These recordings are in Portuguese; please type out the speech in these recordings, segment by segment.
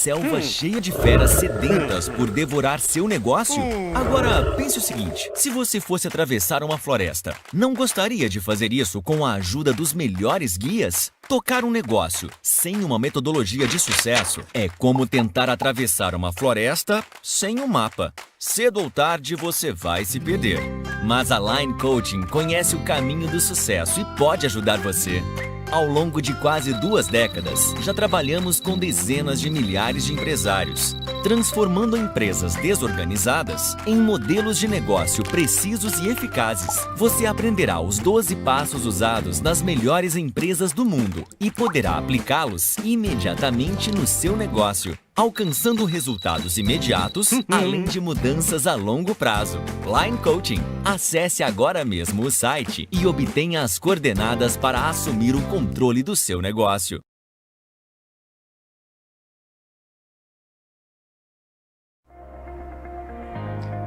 selva cheia de feras sedentas por devorar seu negócio? Agora, pense o seguinte, se você fosse atravessar uma floresta, não gostaria de fazer isso com a ajuda dos melhores guias? Tocar um negócio sem uma metodologia de sucesso é como tentar atravessar uma floresta sem um mapa. Cedo ou tarde você vai se perder. Mas a Line Coaching conhece o caminho do sucesso e pode ajudar você. Ao longo de quase 2 décadas, já trabalhamos com dezenas de milhares de empresários, transformando empresas desorganizadas em modelos de negócio precisos e eficazes. Você aprenderá os 12 passos usados nas melhores empresas do mundo e poderá aplicá-los imediatamente no seu negócio, alcançando resultados imediatos, além de mudanças a longo prazo. Line Coaching. Acesse agora mesmo o site e obtenha as coordenadas para assumir o controle do seu negócio.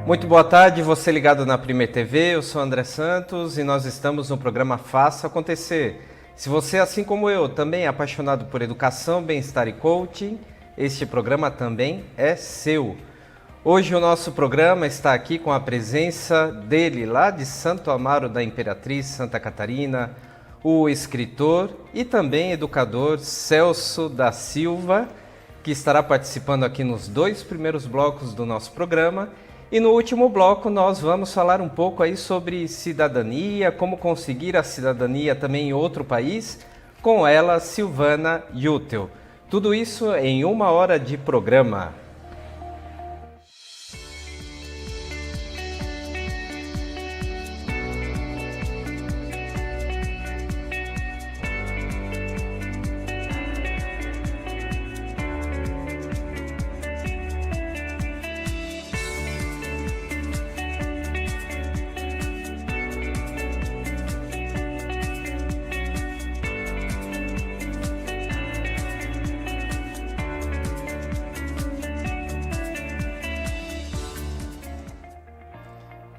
Muito boa tarde, você ligado na Primeira TV, eu sou André Santos e nós estamos no programa Faça Acontecer. Se você, assim como eu, também é apaixonado por educação, bem-estar e coaching, este programa também é seu. Hoje o nosso programa está aqui com a presença dele, lá de Santo Amaro da Imperatriz, Santa Catarina, o escritor e também educador Celso da Silva, que estará participando aqui nos 2 primeiros blocos do nosso programa. E no último bloco nós vamos falar um pouco aí sobre cidadania, como conseguir a cidadania também em outro país, com ela, Silvana Yutel. Tudo isso em 1 hora de programa.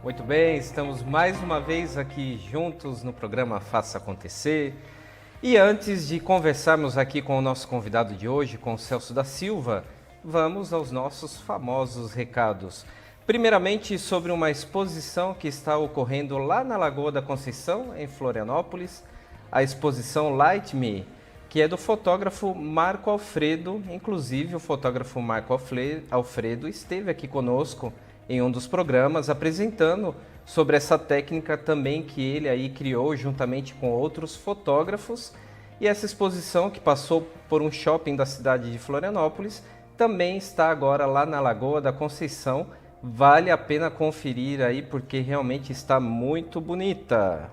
Muito bem, estamos mais uma vez aqui juntos no programa Faça Acontecer. E antes de conversarmos aqui com o nosso convidado de hoje, com o Celso da Silva, vamos aos nossos famosos recados. Primeiramente, sobre uma exposição que está ocorrendo lá na Lagoa da Conceição, em Florianópolis, a exposição Light Me, que é do fotógrafo Marco Alfredo. Inclusive, o fotógrafo Marco Alfredo esteve aqui conosco em um dos programas, apresentando sobre essa técnica também que ele aí criou juntamente com outros fotógrafos. E essa exposição, que passou por um shopping da cidade de Florianópolis, também está agora lá na Lagoa da Conceição. Vale a pena conferir aí, porque realmente está muito bonita.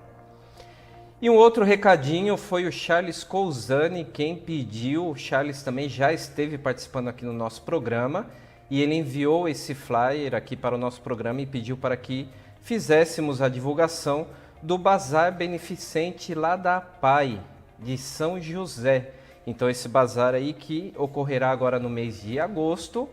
E um outro recadinho foi o Charles Cousani quem pediu. O Charles também já esteve participando aqui no nosso programa, e ele enviou esse flyer aqui para o nosso programa e pediu para que fizéssemos a divulgação do Bazar Beneficente lá da APAI, de São José. Então esse bazar aí que ocorrerá agora no mês de agosto,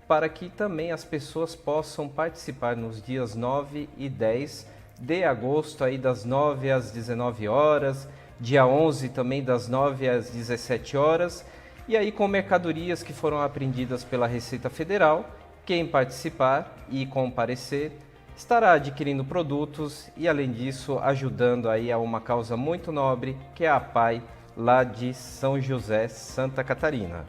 para que também as pessoas possam participar nos dias 9 e 10 de agosto, aí das 9 às 19 horas, dia 11 também das 9 às 17 horas, e aí com mercadorias que foram apreendidas pela Receita Federal. Quem participar e comparecer estará adquirindo produtos e, além disso, ajudando aí a uma causa muito nobre, que é a APAI, lá de São José, Santa Catarina.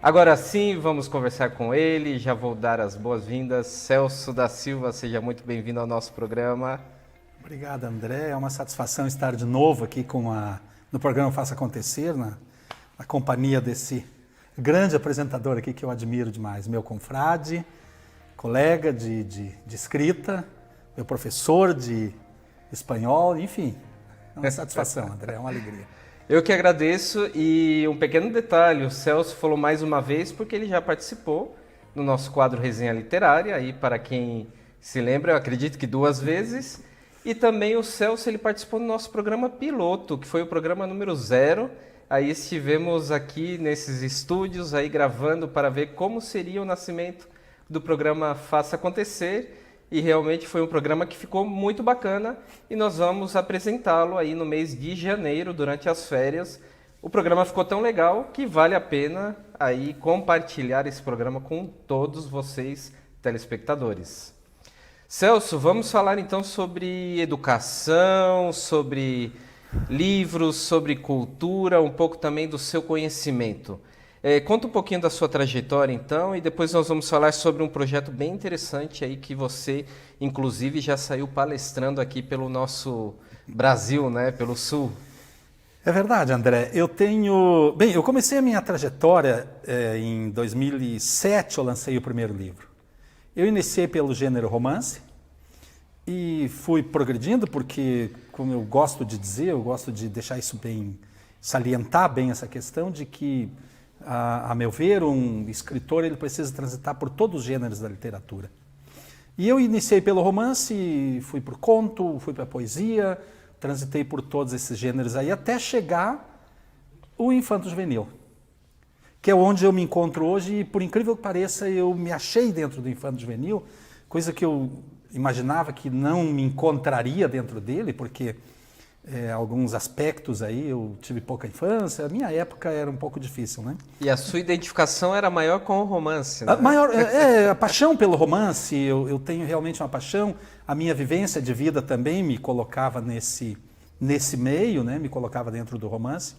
Agora sim, vamos conversar com ele. Já vou dar as boas-vindas. Celso da Silva, seja muito bem-vindo ao nosso programa. Obrigado, André. É uma satisfação estar de novo aqui no programa Faça Acontecer, na companhia desse grande apresentador aqui que eu admiro demais, meu confrade, colega de escrita, meu professor de espanhol, enfim. É uma satisfação, André, é uma alegria. Eu que agradeço. E um pequeno detalhe, o Celso falou mais uma vez porque ele já participou no nosso quadro Resenha Literária, aí para quem se lembra, eu acredito que 2 vezes. E também o Celso, ele participou do nosso programa piloto, que foi o programa número 0. Aí estivemos aqui nesses estúdios aí gravando para ver como seria o nascimento do programa Faça Acontecer, e realmente foi um programa que ficou muito bacana, e nós vamos apresentá-lo aí no mês de janeiro, durante as férias, o programa ficou tão legal que vale a pena aí compartilhar esse programa com todos vocês, telespectadores. Celso, vamos falar então sobre educação, sobre livros, sobre cultura, um pouco também do seu conhecimento. Conta um pouquinho da sua trajetória então e depois nós vamos falar sobre um projeto bem interessante aí que você, inclusive, já saiu palestrando aqui pelo nosso Brasil, né, pelo Sul. É verdade, André. Eu comecei a minha trajetória em 2007, eu lancei o primeiro livro. Eu iniciei pelo gênero romance e fui progredindo porque, como eu gosto de dizer, eu gosto de deixar isso bem, salientar bem essa questão de que, a meu ver, um escritor ele precisa transitar por todos os gêneros da literatura. E eu iniciei pelo romance, fui para o conto, fui para a poesia, transitei por todos esses gêneros aí, até chegar o infanto-juvenil, que é onde eu me encontro hoje e, por incrível que pareça, eu me achei dentro do infanto-juvenil, coisa que eu imaginava que não me encontraria dentro dele, porque alguns aspectos aí, eu tive pouca infância, a minha época era um pouco difícil, né? E a sua identificação era maior com o romance, né? A paixão pelo romance, eu tenho realmente uma paixão, a minha vivência de vida também me colocava nesse meio, né? Me colocava dentro do romance,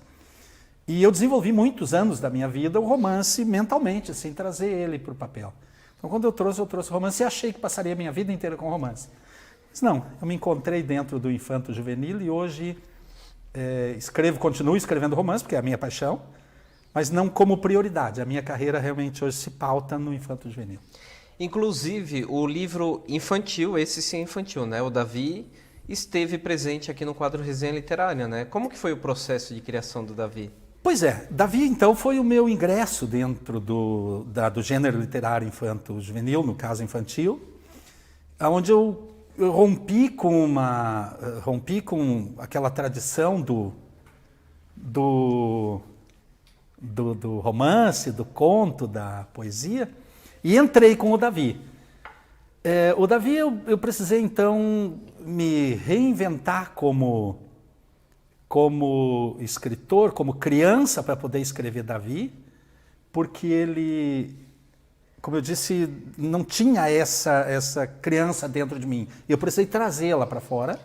e eu desenvolvi muitos anos da minha vida o romance mentalmente, sem trazer ele para o papel. Então, quando eu trouxe o romance e achei que passaria a minha vida inteira com romance. Mas não, eu me encontrei dentro do infanto-juvenil e hoje continuo escrevendo romance, porque é a minha paixão, mas não como prioridade. A minha carreira realmente hoje se pauta no infanto-juvenil. Inclusive, o livro infantil, esse sim é infantil, né? O Davi esteve presente aqui no quadro Resenha Literária, né? Como que foi o processo de criação do Davi? Pois é, Davi então foi o meu ingresso dentro do gênero literário infanto-juvenil, no caso infantil, onde eu rompi com aquela tradição do romance, do conto, da poesia, e entrei com o Davi. O Davi eu precisei então me reinventar como escritor, como criança, para poder escrever Davi, porque ele, como eu disse, não tinha essa criança dentro de mim. Eu precisei trazê-la para fora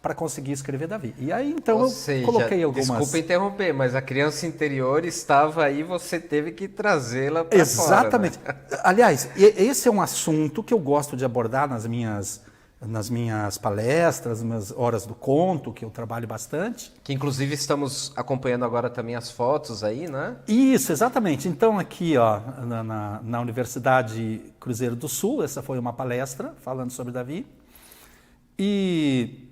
para conseguir escrever Davi. E aí, então, coloquei algumas... Desculpa interromper, mas a criança interior estava aí, você teve que trazê-la para fora. Exatamente. Né? Aliás, esse é um assunto que eu gosto de abordar nas minhas palestras, nas minhas horas do conto, que eu trabalho bastante. Que inclusive estamos acompanhando agora também as fotos aí, né? Isso, exatamente. Então aqui, ó, na Universidade Cruzeiro do Sul, essa foi uma palestra falando sobre Davi. E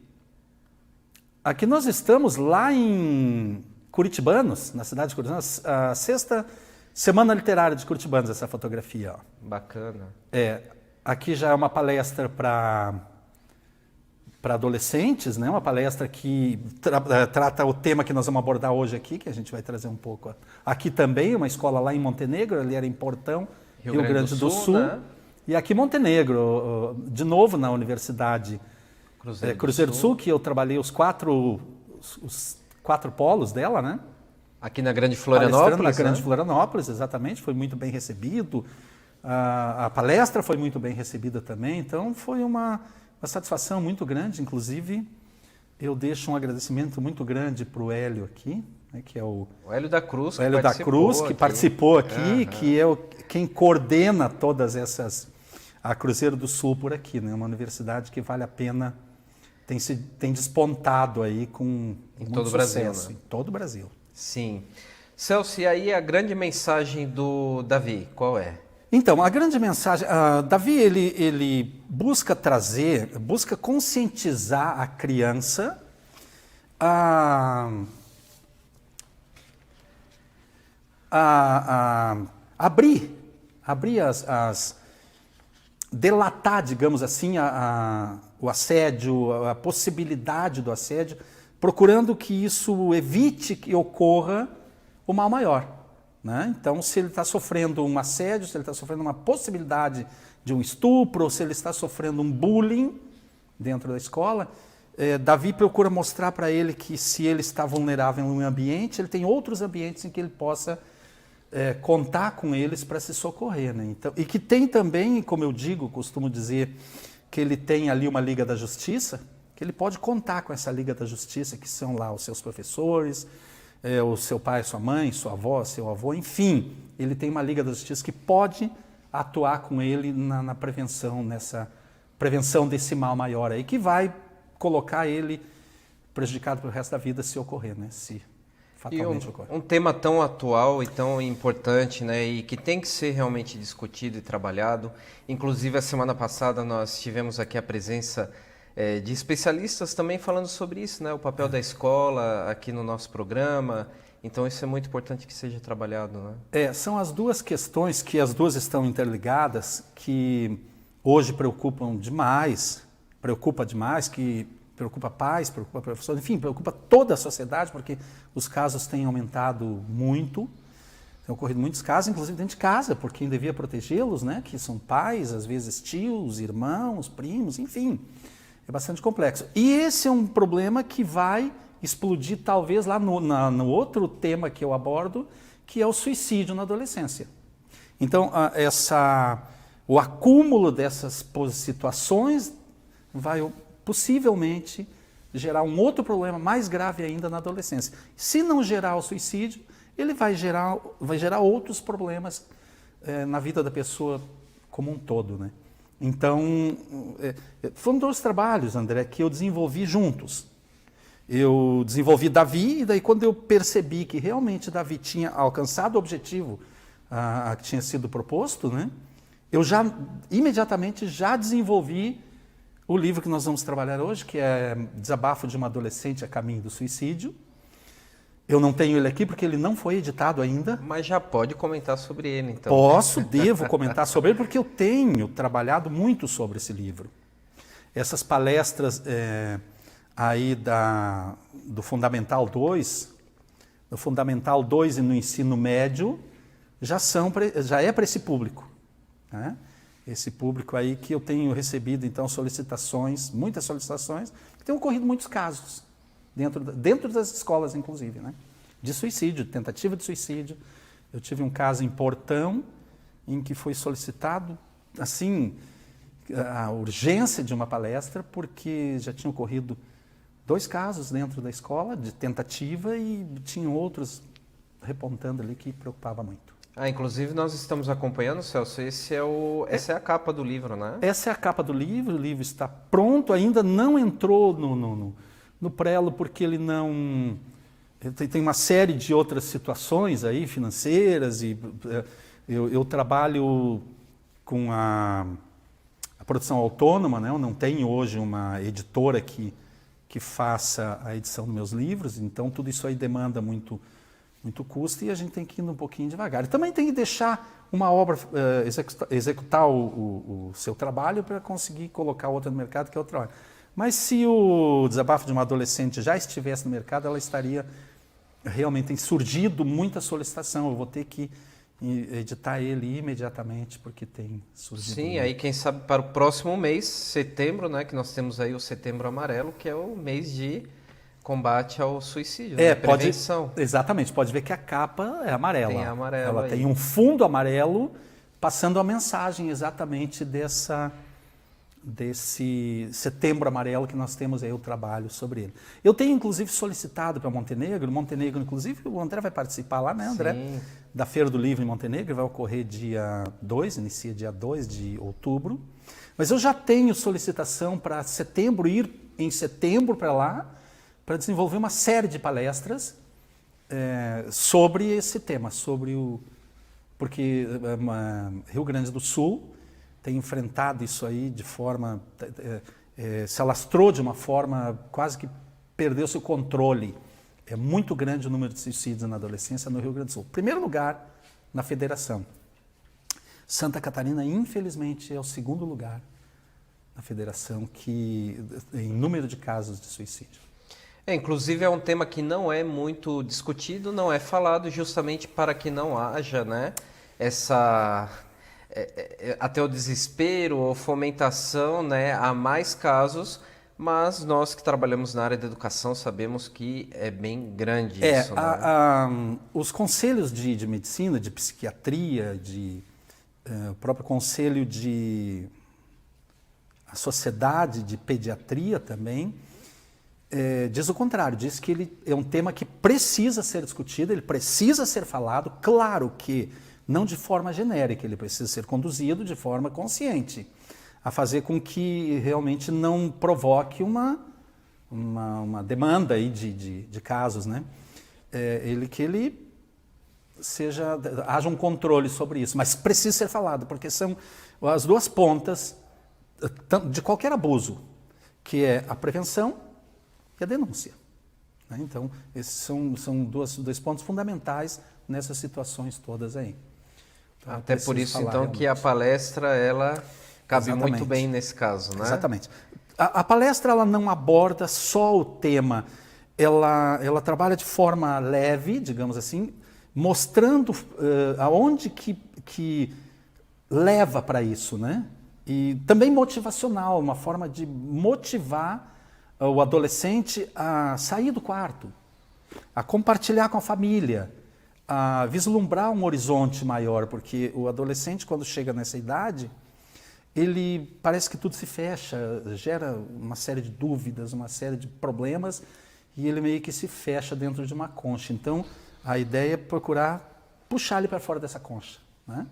aqui nós estamos lá em Curitibanos, na cidade de Curitibanos, a 6ª Semana Literária de Curitibanos, essa fotografia. Ó. Bacana. Aqui já é uma palestra para adolescentes, né? Uma palestra que trata o tema que nós vamos abordar hoje aqui, que a gente vai trazer um pouco. Aqui também, uma escola lá em Montenegro, ali era em Portão, Rio Grande do Sul. Né? E aqui Montenegro, de novo na Universidade Cruzeiro do Sul, que eu trabalhei os quatro polos dela, né? Aqui na Grande Florianópolis, na Grande Florianópolis, exatamente, foi muito bem recebido. A palestra foi muito bem recebida também, então foi uma satisfação muito grande. Inclusive, eu deixo um agradecimento muito grande para o Hélio aqui, né, que é o Hélio da Cruz, que participou aqui, que é quem coordena todas essas, a Cruzeiro do Sul por aqui, né, uma universidade que vale a pena, tem despontado aí com muito todo o sucesso, Brasil, né? Em todo o Brasil. Sim. Celso, e aí a grande mensagem do Davi, qual é? Então, a grande mensagem, Davi, ele busca conscientizar a criança a abrir delatar, digamos assim, o assédio, a possibilidade do assédio, procurando que isso evite que ocorra o mal maior. Né? Então, se ele está sofrendo um assédio, se ele está sofrendo uma possibilidade de um estupro, ou se ele está sofrendo um bullying dentro da escola, Davi procura mostrar para ele que se ele está vulnerável em um ambiente, ele tem outros ambientes em que ele possa contar com eles para se socorrer. Né? Então, e que tem também, como eu costumo dizer, que ele tem ali uma Liga da Justiça, que ele pode contar com essa Liga da Justiça, que são lá os seus professores, o seu pai, sua mãe, sua avó, seu avô, enfim, ele tem uma Liga da Justiça que pode atuar com ele na prevenção, nessa prevenção desse mal maior aí, que vai colocar ele prejudicado pelo resto da vida se ocorrer, né? Se fatalmente ocorrer. Um tema tão atual e tão importante, né? E que tem que ser realmente discutido e trabalhado. Inclusive, a semana passada nós tivemos aqui a presença de especialistas também falando sobre isso, né? O papel da escola aqui no nosso programa. Então, isso é muito importante que seja trabalhado, né? São as duas questões que as duas estão interligadas, que hoje preocupa demais, que preocupa pais, preocupa professores, enfim, preocupa toda a sociedade, porque os casos têm aumentado muito, têm ocorrido muitos casos, inclusive dentro de casa, por quem devia protegê-los, né? Que são pais, às vezes tios, irmãos, primos, enfim, é bastante complexo. E esse é um problema que vai explodir talvez lá no outro tema que eu abordo, que é o suicídio na adolescência. Então, o acúmulo dessas situações vai possivelmente gerar um outro problema mais grave ainda na adolescência. Se não gerar o suicídio, ele vai gerar outros problemas na vida da pessoa como um todo, né? Então, foram 2 trabalhos, André, que eu desenvolvi juntos. Eu desenvolvi Davi, e daí quando eu percebi que realmente Davi tinha alcançado o objetivo que tinha sido proposto, né, eu imediatamente já desenvolvi o livro que nós vamos trabalhar hoje, que é Desabafo de uma Adolescente a Caminho do Suicídio. Eu não tenho ele aqui porque ele não foi editado ainda. Mas já pode comentar sobre ele, então. Devo comentar sobre ele, porque eu tenho trabalhado muito sobre esse livro. Essas palestras aí do Fundamental 2, no Fundamental 2 e no ensino médio, já é para esse público, né? Esse público aí que eu tenho recebido, então, muitas solicitações, que tem ocorrido muitos casos, dentro das escolas, inclusive, né? De suicídio, de tentativa de suicídio. Eu tive um caso em Portão, em que foi solicitado, assim, a urgência de uma palestra, porque já tinham ocorrido 2 casos dentro da escola, de tentativa, e tinham outros repontando ali que preocupava muito. Inclusive nós estamos acompanhando, Celso, essa é a capa do livro, né? Essa é a capa do livro, o livro está pronto, ainda não entrou no prelo, porque ele não... Tem uma série de outras situações aí, financeiras, e eu trabalho com a produção autônoma, né? Eu não tenho hoje uma editora que faça a edição dos meus livros, então tudo isso aí demanda muito custo, e a gente tem que ir um pouquinho devagar. E também tem que deixar uma obra executar o seu trabalho para conseguir colocar outra no mercado, que é outra hora. Mas se o Desabafo de uma Adolescente já estivesse no mercado, ela estaria realmente surgido muita solicitação. Eu vou ter que editar ele imediatamente, porque tem surgido. Sim, aí quem sabe para o próximo mês, setembro, né, que nós temos aí o Setembro Amarelo, que é o mês de combate ao suicídio, né? Prevenção. Exatamente, pode ver que a capa é amarela. Tem amarelo. Ela aí tem um fundo amarelo passando a mensagem exatamente desse Setembro Amarelo que nós temos aí, o trabalho sobre ele. Eu tenho, inclusive, solicitado para Montenegro, inclusive, o André vai participar lá, né, André? Sim. Da Feira do Livro em Montenegro, vai ocorrer inicia dia 2 de outubro. Mas eu já tenho solicitação para setembro, ir em setembro para lá, para desenvolver uma série de palestras sobre esse tema, porque Rio Grande do Sul tem enfrentado isso aí de forma, se alastrou de uma forma, quase que perdeu seu controle. É muito grande o número de suicídios na adolescência no Rio Grande do Sul. Primeiro lugar na federação. Santa Catarina, infelizmente, é o 2º lugar na federação em número de casos de suicídio. Inclusive é um tema que não é muito discutido, não é falado, justamente para que não haja, né, até o desespero ou fomentação, né, a mais casos, mas nós que trabalhamos na área da educação sabemos que é bem grande isso, né? Os conselhos de medicina, de psiquiatria, o próprio conselho a sociedade de pediatria também, diz o contrário, diz que ele é um tema que precisa ser discutido, ele precisa ser falado, claro que não de forma genérica, ele precisa ser conduzido de forma consciente, a fazer com que realmente não provoque uma demanda aí de casos, né? Haja um controle sobre isso, mas precisa ser falado, porque são as duas pontas de qualquer abuso, que é a prevenção e a denúncia, né? Então, esses são dois pontos fundamentais nessas situações todas aí. Então, até por isso, então, realmente que a palestra, ela cabe muito bem nesse caso, né? Exatamente. A palestra, ela não aborda só o tema, ela trabalha de forma leve, digamos assim, mostrando aonde que leva para isso, né? E também motivacional, uma forma de motivar o adolescente a sair do quarto, a compartilhar com a família, a vislumbrar um horizonte maior, porque o adolescente, quando chega nessa idade, ele parece que tudo se fecha, gera uma série de dúvidas, uma série de problemas, e ele meio que se fecha dentro de uma concha. Então, a ideia é procurar puxar ele para fora dessa concha, né?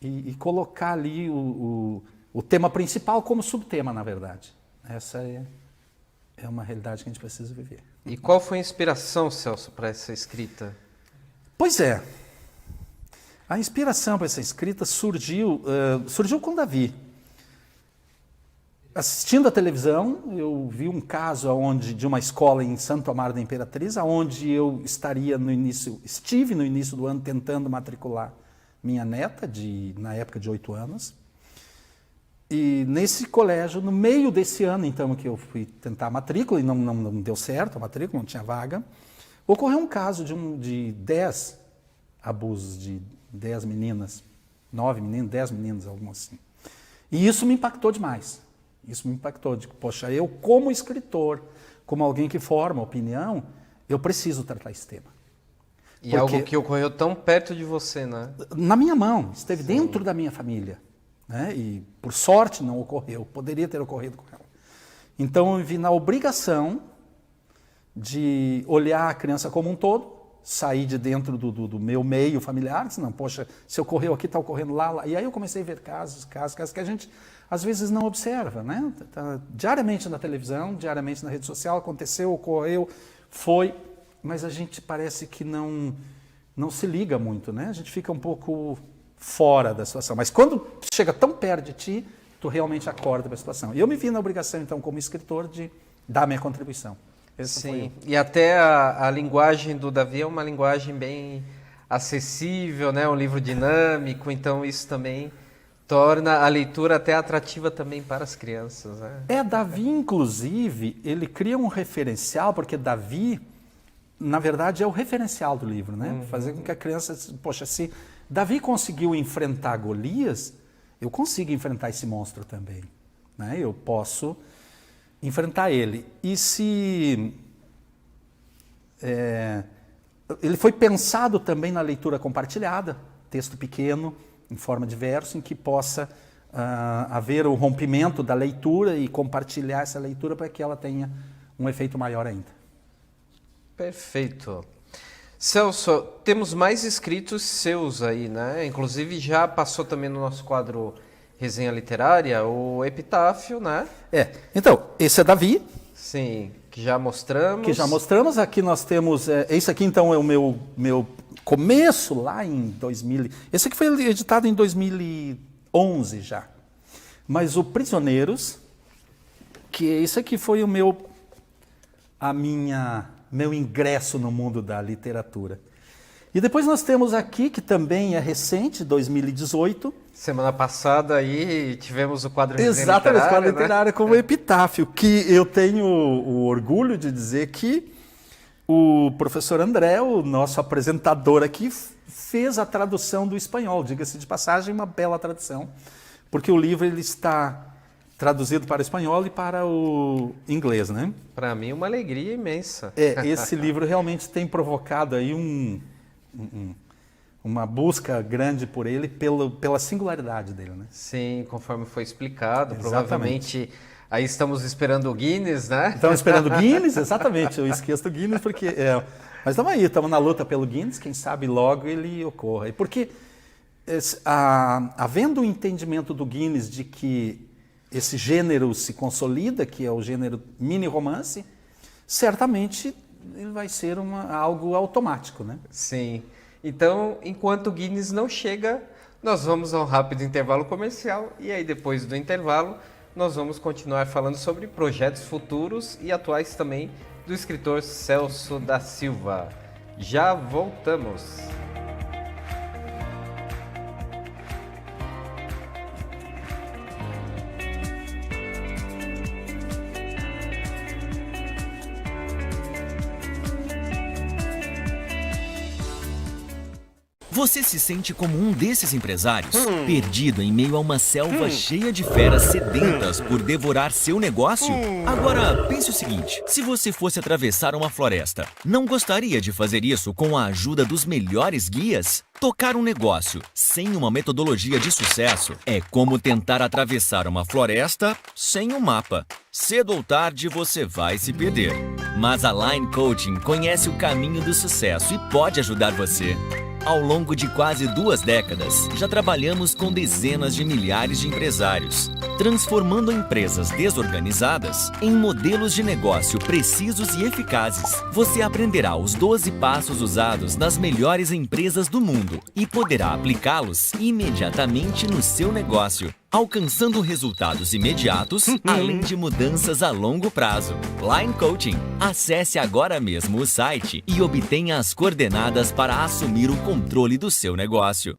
E colocar ali o tema principal como subtema, na verdade. Essa é uma realidade que a gente precisa viver. E qual foi a inspiração, Celso, para essa escrita? Pois é, a inspiração para essa escrita surgiu com Davi. Assistindo a televisão, eu vi um caso de uma escola em Santo Amaro da Imperatriz, onde eu estive no início do ano tentando matricular minha neta, na época de 8 anos. E nesse colégio, no meio desse ano, então, que eu fui tentar a matrícula, e não deu certo a matrícula, não tinha vaga, ocorreu um caso de 10 abusos de 10 meninas, 9 meninas, 10 meninas, algo assim. E isso me impactou demais. Isso me impactou. Poxa, eu como escritor, como alguém que forma opinião, eu preciso tratar esse tema. E algo que ocorreu tão perto de você, né? Na minha mão, esteve dentro da minha família, né? E por sorte não ocorreu, poderia ter ocorrido com ela. Então eu vi na obrigação de olhar a criança como um todo, sair de dentro do meu meio familiar, disse, não, poxa, se ocorreu aqui, está ocorrendo lá. E aí eu comecei a ver casos que a gente às vezes não observa, né? Tá diariamente na televisão, diariamente na rede social, aconteceu, ocorreu, foi, mas a gente parece que não se liga muito, né? A gente fica um pouco fora da situação. Mas quando chega tão perto de ti, tu realmente acorda para a situação. E eu me vi na obrigação, então, como escritor, de dar minha contribuição. Sim, e até a linguagem do Davi é uma linguagem bem acessível, né? Um livro dinâmico, então isso também torna a leitura até atrativa também para as crianças, né? Davi, inclusive, ele cria um referencial, porque Davi, na verdade, é o referencial do livro, né? Uhum. Fazer com que a criança, poxa, se Davi conseguiu enfrentar Golias, eu consigo enfrentar esse monstro também, né? Eu posso enfrentar ele. E se ele foi pensado também na leitura compartilhada, texto pequeno, em forma de verso, em que possa haver o rompimento da leitura e compartilhar essa leitura para que ela tenha um efeito maior ainda. Perfeito. Celso, temos mais escritos seus aí, né? Inclusive já passou também no nosso quadro Resenha Literária, o Epitáfio, né? Então, esse é Davi. Sim, que já mostramos. Aqui nós temos, esse aqui então é o meu começo lá em 2000. Esse aqui foi editado em 2011 já. Mas o Prisioneiros, que esse aqui foi meu ingresso no mundo da literatura. E depois nós temos aqui, que também é recente, 2018. Semana passada aí tivemos o quadro Resenha Literária. Exatamente, o quadro literário, né? como Epitáfio, que eu tenho o orgulho de dizer que o professor André, o nosso apresentador aqui, fez a tradução do espanhol, diga-se de passagem, uma bela tradução, porque o livro ele está traduzido para o espanhol e para o inglês, né? Para mim, uma alegria imensa. Esse livro realmente tem provocado aí uma busca grande por ele pela singularidade dele, né? Sim, conforme foi explicado, Exatamente. Provavelmente aí estamos esperando o Guinness, né? Estamos esperando o Guinness, exatamente, eu esqueço do Guinness porque... mas estamos aí, estamos na luta pelo Guinness, quem sabe logo ele ocorra. E porque, havendo o entendimento do Guinness de que esse gênero se consolida, que é o gênero mini-romance, certamente ele vai ser algo automático, né? Sim. Então, enquanto o Guinness não chega, nós vamos a um rápido intervalo comercial e aí depois do intervalo nós vamos continuar falando sobre projetos futuros e atuais também do escritor Celso da Silva. Já voltamos! Você se sente como um desses empresários? Perdido em meio a uma selva cheia de feras sedentas por devorar seu negócio? Agora, pense o seguinte, se você fosse atravessar uma floresta, não gostaria de fazer isso com a ajuda dos melhores guias? Tocar um negócio sem uma metodologia de sucesso é como tentar atravessar uma floresta sem um mapa. Cedo ou tarde você vai se perder. Mas a Line Coaching conhece o caminho do sucesso e pode ajudar você. Ao longo de quase 2 décadas, já trabalhamos com dezenas de milhares de empresários, transformando empresas desorganizadas em modelos de negócio precisos e eficazes. Você aprenderá os 12 passos usados nas melhores empresas do mundo e poderá aplicá-los imediatamente no seu negócio, alcançando resultados imediatos, além de mudanças a longo prazo. Line Coaching. Acesse agora mesmo o site e obtenha as coordenadas para assumir o controle do seu negócio.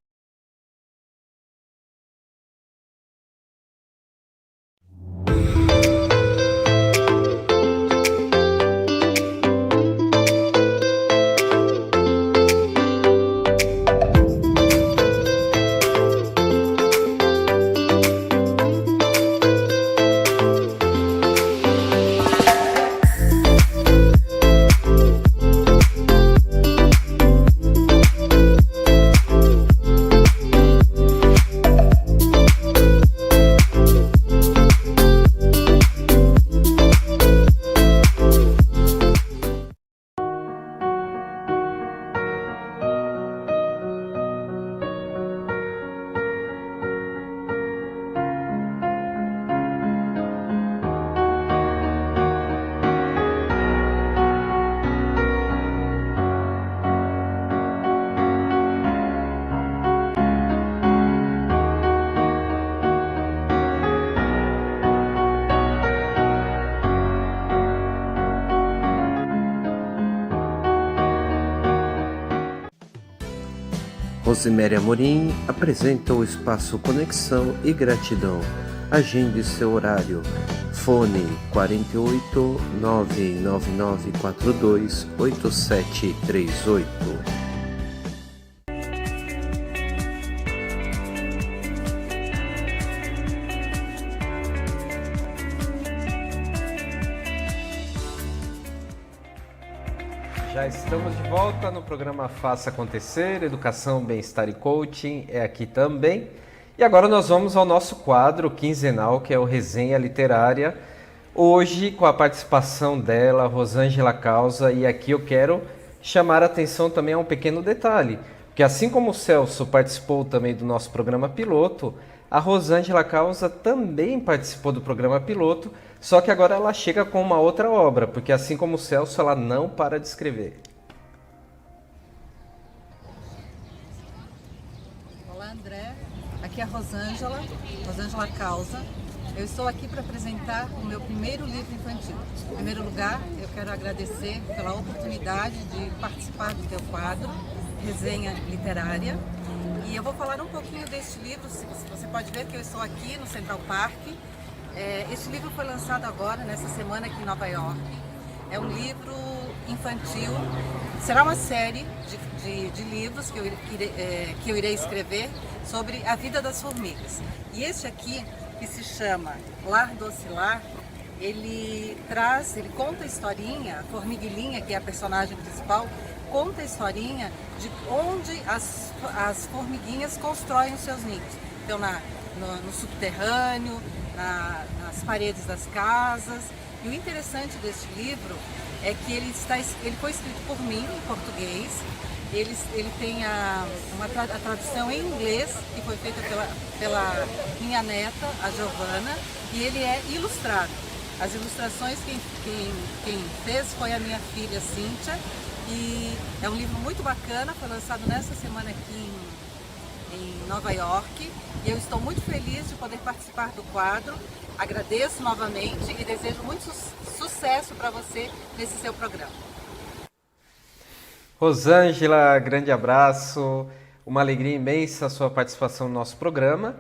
Rosiméria Amorim apresenta o espaço Conexão e Gratidão. Agende seu horário. Fone 48 99942 8738. Já estamos de volta no programa Faça Acontecer, Educação, Bem-Estar e Coaching é aqui também. E agora nós vamos ao nosso quadro quinzenal, que é o Resenha Literária. Hoje, com a participação dela, Rosângela Causa, e aqui eu quero chamar a atenção também a um pequeno detalhe, que assim como o Celso participou também do nosso programa piloto, a Rosângela Causa também participou do programa piloto, só que agora ela chega com uma outra obra, porque assim como o Celso, ela não para de escrever. Olá, André. Aqui é a Rosângela Causa. Eu estou aqui para apresentar o meu primeiro livro infantil. Em primeiro lugar, eu quero agradecer pela oportunidade de participar do teu quadro, Resenha Literária. E eu vou falar um pouquinho deste livro. Você pode ver que eu estou aqui no Central Park. Este livro foi lançado agora, nessa semana aqui em Nova York. É um livro infantil. Será uma série de livros que eu irei escrever sobre a vida das formigas. E este aqui que se chama Lar Doce Lar, ele conta a historinha, a Formiguilinha, que é a personagem principal, conta a historinha de onde as formiguinhas constroem os seus ninhos. Então, no subterrâneo, nas paredes das casas. E o interessante deste livro é que ele foi escrito por mim, em português. Ele tem a tradução em inglês, que foi feita pela minha neta, a Giovana, e ele é ilustrado. As ilustrações quem fez foi a minha filha, Cíntia, e é um livro muito bacana, foi lançado nessa semana aqui em Nova York, e eu estou muito feliz de poder participar do quadro. Agradeço novamente e desejo muito sucesso para você nesse seu programa. Rosângela, grande abraço, uma alegria imensa a sua participação no nosso programa.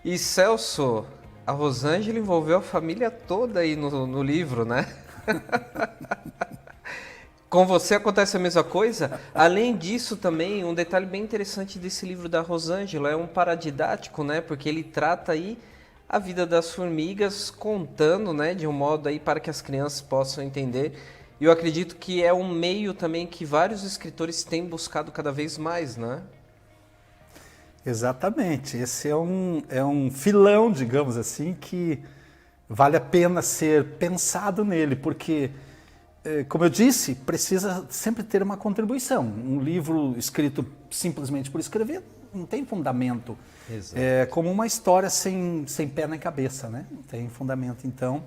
E Celso, a Rosângela envolveu a família toda aí no livro, né? Com você acontece a mesma coisa? Além disso também, um detalhe bem interessante desse livro da Rosângela é um paradidático, né? Porque ele trata aí a vida das formigas, contando, né, de um modo aí para que as crianças possam entender. E eu acredito que é um meio também que vários escritores têm buscado cada vez mais, né? Exatamente. Esse é um filão, digamos assim, que vale a pena ser pensado nele, porque, como eu disse, precisa sempre ter uma contribuição. Um livro escrito simplesmente por escrever não tem fundamento. Exato. É como uma história sem pé nem cabeça, né? Não tem fundamento, então.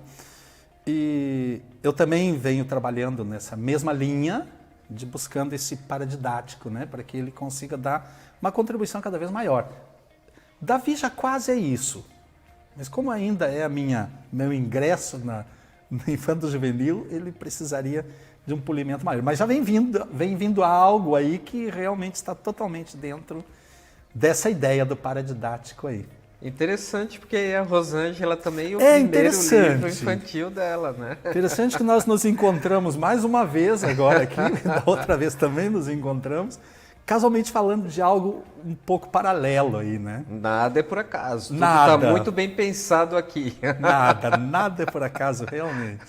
E eu também venho trabalhando nessa mesma linha de buscando esse paradidático, né? Para que ele consiga dar uma contribuição cada vez maior. Davi já quase é isso, mas como ainda é meu ingresso no Infanto Juvenil, ele precisaria de um polimento maior. Mas já vem vindo algo aí que realmente está totalmente dentro dessa ideia do paradidático aí. Interessante, porque a Rosângela também é o primeiro livro infantil dela, né? Interessante que nós nos encontramos mais uma vez agora aqui, da outra vez também nos encontramos, casualmente falando de algo um pouco paralelo aí, né? Nada é por acaso, tudo Nada. está muito bem pensado aqui. Nada é por acaso, realmente.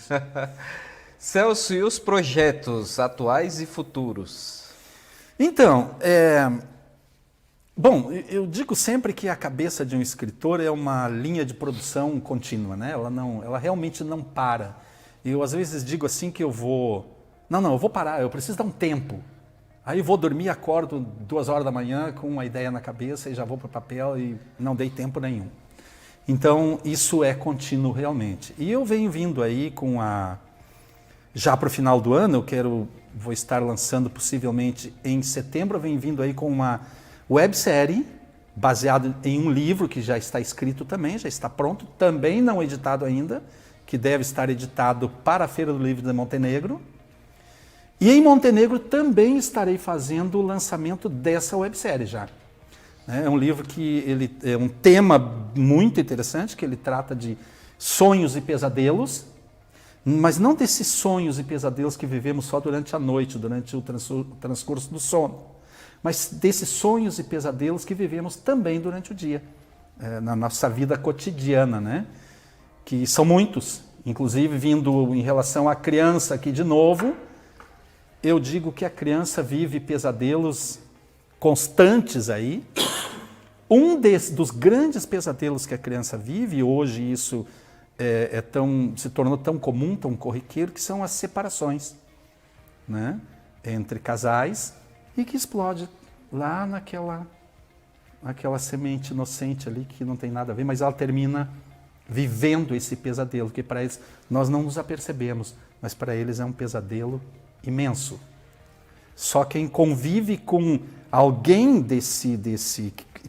Celso, e os projetos atuais e futuros? Então, bom, eu digo sempre que a cabeça de um escritor é uma linha de produção contínua, né? Ela realmente não para. Eu às vezes digo assim que eu vou parar, eu preciso dar um tempo. Aí eu vou dormir, acordo 2 horas da manhã com uma ideia na cabeça e já vou para o papel e não dei tempo nenhum. Então, isso é contínuo realmente. E eu venho vindo aí já para o final do ano, vou estar lançando possivelmente em setembro, eu venho vindo aí com uma websérie baseada em um livro que já está escrito também, já está pronto, também não editado ainda, que deve estar editado para a Feira do Livro de Montenegro. E em Montenegro também estarei fazendo o lançamento dessa websérie já. É um livro que ele é um tema muito interessante, que ele trata de sonhos e pesadelos, mas não desses sonhos e pesadelos que vivemos só durante a noite, durante o transcurso do sono, mas desses sonhos e pesadelos que vivemos também durante o dia, na nossa vida cotidiana, né? Que são muitos, inclusive vindo em relação à criança aqui de novo, eu digo que a criança vive pesadelos constantes aí. Dos grandes pesadelos que a criança vive, hoje isso se tornou tão comum, tão corriqueiro, que são as separações, né? Entre casais, e que explode lá naquela semente inocente ali que não tem nada a ver, mas ela termina vivendo esse pesadelo, que para eles nós não nos apercebemos, mas para eles é um pesadelo imenso. Só quem convive com alguém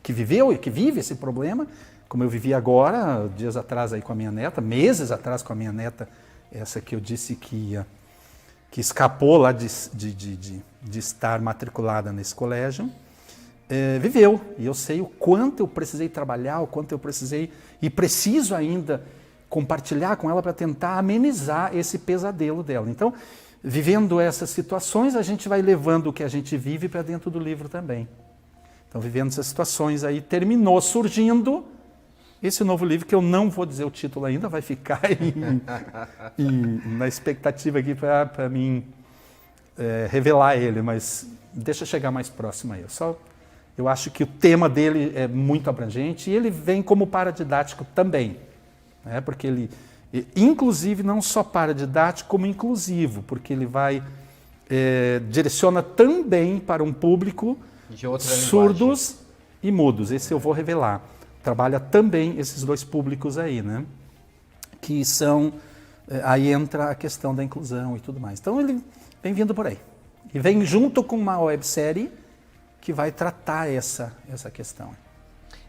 que viveu e que vive esse problema, como eu vivi agora, dias atrás aí com a minha neta, meses atrás com a minha neta, essa que eu disse que escapou lá de estar matriculada nesse colégio, viveu. E eu sei o quanto eu precisei trabalhar, o quanto eu precisei e preciso ainda compartilhar com ela para tentar amenizar esse pesadelo dela. Então, vivendo essas situações, a gente vai levando o que a gente vive para dentro do livro também. Então, vivendo essas situações aí, terminou surgindo Esse novo livro, que eu não vou dizer o título ainda, vai ficar na expectativa aqui para mim revelar ele, mas deixa chegar mais próximo aí. Eu acho que o tema dele é muito abrangente e ele vem como paradidático também, né? Porque ele, inclusive, não só paradidático, como inclusivo, porque ele vai direciona também para um público de outra surdos linguagem e mudos. Esse eu vou revelar. Trabalha também esses dois públicos aí, né? Que são... Aí entra a questão da inclusão e tudo mais. Então ele vem vindo por aí. E vem junto com uma websérie que vai tratar essa questão.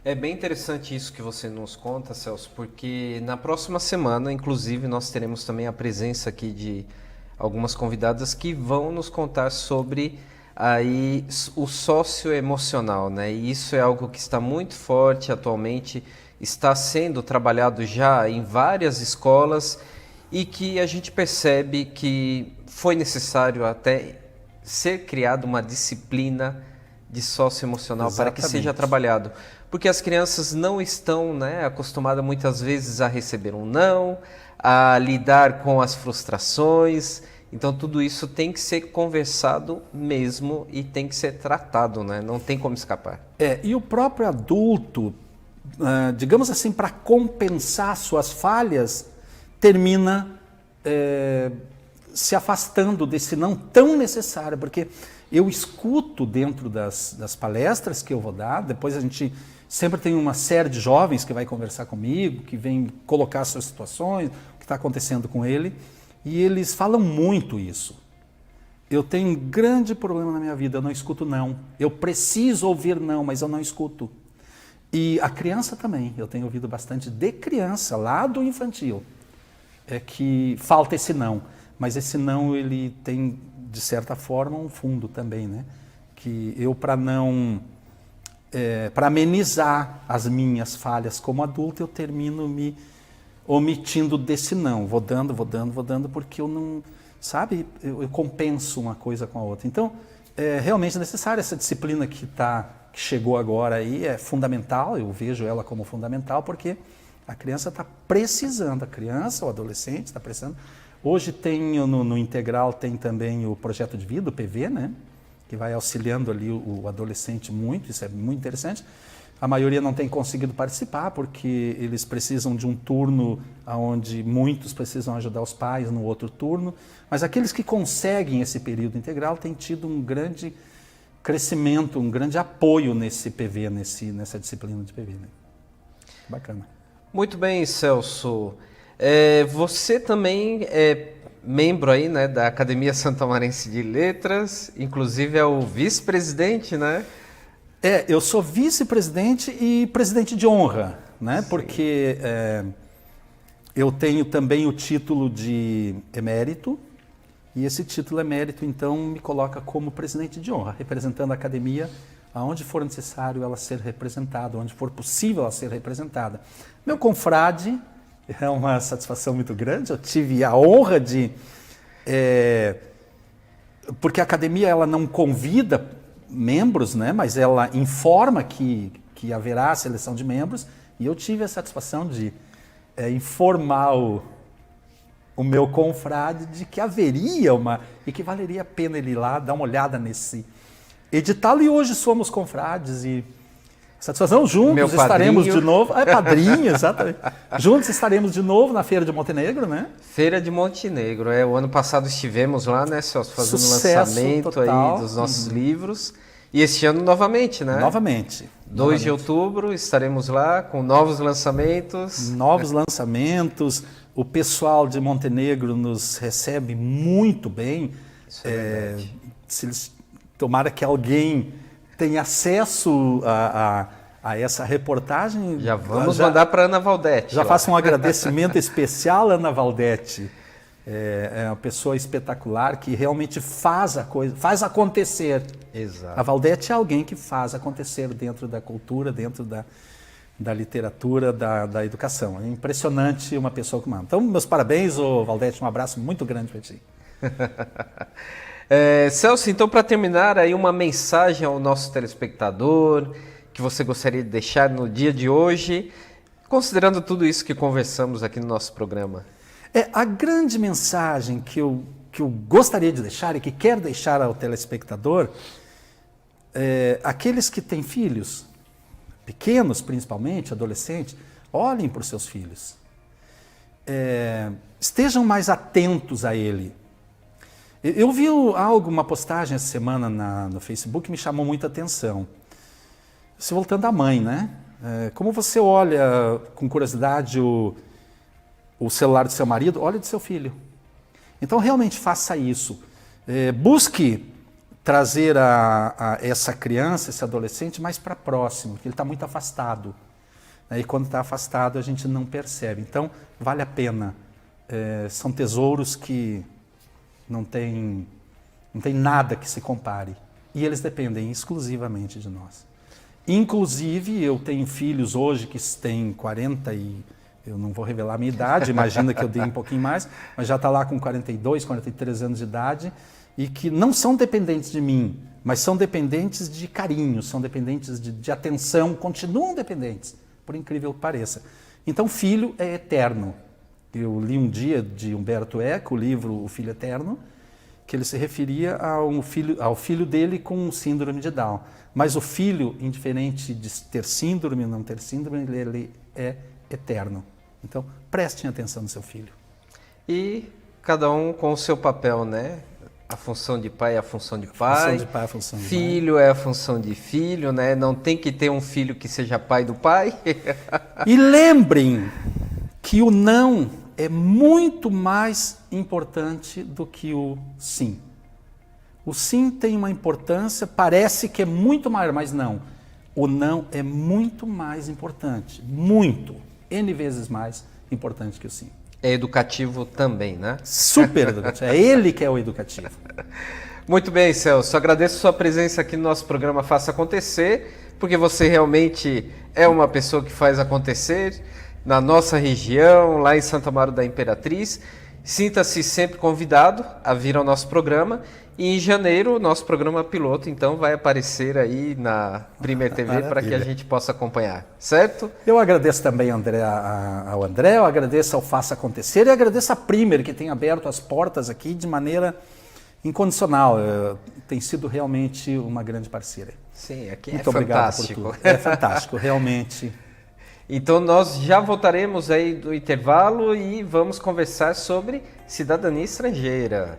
É bem interessante isso que você nos conta, Celso, porque na próxima semana, inclusive, nós teremos também a presença aqui de algumas convidadas que vão nos contar sobre aí o socioemocional, né? E isso é algo que está muito forte atualmente, está sendo trabalhado já em várias escolas e que a gente percebe que foi necessário até ser criada uma disciplina de socioemocional para que seja trabalhado. Porque as crianças não estão, né, acostumadas muitas vezes a receber um não, a lidar com as frustrações. Então tudo isso tem que ser conversado mesmo e tem que ser tratado, né? Não tem como escapar. E o próprio adulto, digamos assim, para compensar suas falhas, termina se afastando desse não tão necessário, porque eu escuto dentro das palestras que eu vou dar, depois a gente sempre tem uma série de jovens que vai conversar comigo, que vem colocar suas situações, o que está acontecendo com ele, e eles falam muito isso. Eu tenho um grande problema na minha vida, eu não escuto não. Eu preciso ouvir não, mas eu não escuto. E a criança também, eu tenho ouvido bastante de criança, lá do infantil, que falta esse não. Mas esse não, ele tem, de certa forma, um fundo também, né? Que eu, para amenizar as minhas falhas como adulto, eu termino me omitindo desse não. Vou dando, porque eu não... Sabe? Eu compenso uma coisa com a outra. Então, é realmente necessária essa disciplina que chegou agora aí, é fundamental, eu vejo ela como fundamental, porque a criança está precisando, a criança ou adolescente está precisando. Hoje tem no Integral tem também o projeto de vida, o PV, né? Que vai auxiliando ali o adolescente muito, isso é muito interessante. A maioria não tem conseguido participar porque eles precisam de um turno onde muitos precisam ajudar os pais no outro turno, mas aqueles que conseguem esse período integral têm tido um grande crescimento, um grande apoio nesse PV, nessa disciplina de PV. Né? Bacana. Muito bem, Celso. Você também é membro aí, né, da Academia Santamarense de Letras, inclusive é o vice-presidente, né? Eu sou vice-presidente e presidente de honra, né? Sim. Porque eu tenho também o título de emérito, e esse título emérito, então, me coloca como presidente de honra, representando a academia aonde for necessário ela ser representada, onde for possível ela ser representada. Meu confrade, é uma satisfação muito grande, eu tive a honra de... porque a academia ela não convida membros, né, mas ela informa que haverá a seleção de membros, e eu tive a satisfação de informar o meu confrade de que haveria e que valeria a pena ele ir lá dar uma olhada nesse edital, e hoje somos confrades e satisfação, juntos estaremos de novo. Padrinho, exatamente. Juntos estaremos de novo na Feira de Montenegro, né? Feira de Montenegro, o ano passado estivemos lá, né, Celso, fazendo Sucesso lançamento total. Aí dos nossos livros. E este ano novamente, né? Novamente. 2 de outubro estaremos lá com novos lançamentos. Novos lançamentos. O pessoal de Montenegro nos recebe muito bem. Isso é verdade. Tomara que alguém tenha acesso a essa reportagem. Já vamos mandar para Ana Valdete. Já faço um agradecimento especial à Ana Valdete. É uma pessoa espetacular que realmente faz a coisa, faz acontecer. Exato. A Valdete é alguém que faz acontecer dentro da cultura, dentro da literatura, da educação. É impressionante uma pessoa como ela. Então, meus parabéns, Valdete, um abraço muito grande para ti. Celso, então, para terminar, aí uma mensagem ao nosso telespectador que você gostaria de deixar no dia de hoje, considerando tudo isso que conversamos aqui no nosso programa? A grande mensagem que eu gostaria de deixar e que quero deixar ao telespectador, aqueles que têm filhos, pequenos principalmente, adolescentes, olhem para os seus filhos. Estejam mais atentos a ele. Eu vi uma postagem essa semana no Facebook que me chamou muita atenção. Se voltando à mãe, né? Como você olha com curiosidade o celular do seu marido, olhe do seu filho. Então realmente faça isso. Busque trazer essa criança, esse adolescente mais para próximo, porque ele está muito afastado. E quando está afastado a gente não percebe. Então vale a pena. São tesouros que não tem nada que se compare. E eles dependem exclusivamente de nós. Inclusive, eu tenho filhos hoje que têm 40 e... Eu não vou revelar a minha idade, imagina que eu dei um pouquinho mais, mas já está lá com 42, 43 anos de idade, e que não são dependentes de mim, mas são dependentes de carinho, são dependentes de atenção, continuam dependentes, por incrível que pareça. Então, filho é eterno. Eu li um dia de Humberto Eco, o livro O Filho Eterno, que ele se referia ao filho dele com síndrome de Down. Mas o filho, indiferente de ter síndrome ou não ter síndrome, ele é eterno. Então, prestem atenção no seu filho. E cada um com o seu papel, né? A função de pai é a função de pai. A função de pai é a função de filho mãe. É a função de filho, né? Não tem que ter um filho que seja pai do pai. E lembrem que o não é muito mais importante do que o sim. O sim tem uma importância, parece que é muito maior, mas não. O não é muito mais importante, muito, N vezes mais importante que o sim. É educativo também, né? Super educativo, é ele que é o educativo. Muito bem, Celso, agradeço sua presença aqui no nosso programa Faça Acontecer, porque você realmente é uma pessoa que faz acontecer na nossa região, lá em Santo Amaro da Imperatriz. Sinta-se sempre convidado a vir ao nosso programa. E em janeiro, o nosso programa piloto, então, vai aparecer aí na Primeira TV para que a gente possa acompanhar, certo? Eu agradeço também ao André, eu agradeço ao Faça Acontecer e agradeço a Primer, que tem aberto as portas aqui de maneira incondicional. Tem sido realmente uma grande parceira. Sim, aqui Muito é obrigado fantástico. por tudo. É fantástico, realmente. Então nós já voltaremos aí do intervalo e vamos conversar sobre cidadania estrangeira.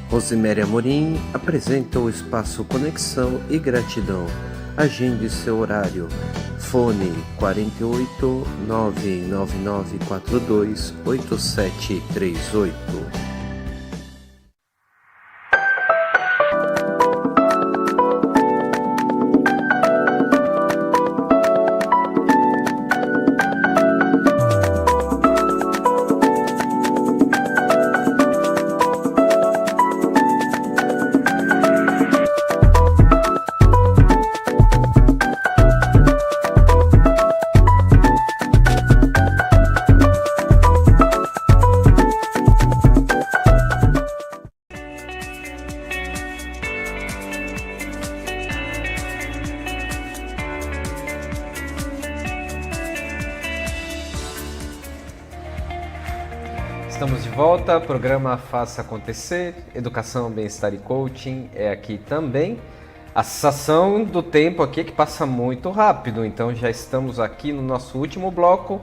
Rosiméria Amorim apresenta o espaço Conexão e Gratidão. Agende seu horário. Fone 48 99942 8738. volta, programa Faça Acontecer, Educação, Bem-Estar e Coaching é aqui também. A sensação do tempo aqui é que passa muito rápido, então já estamos aqui no nosso último bloco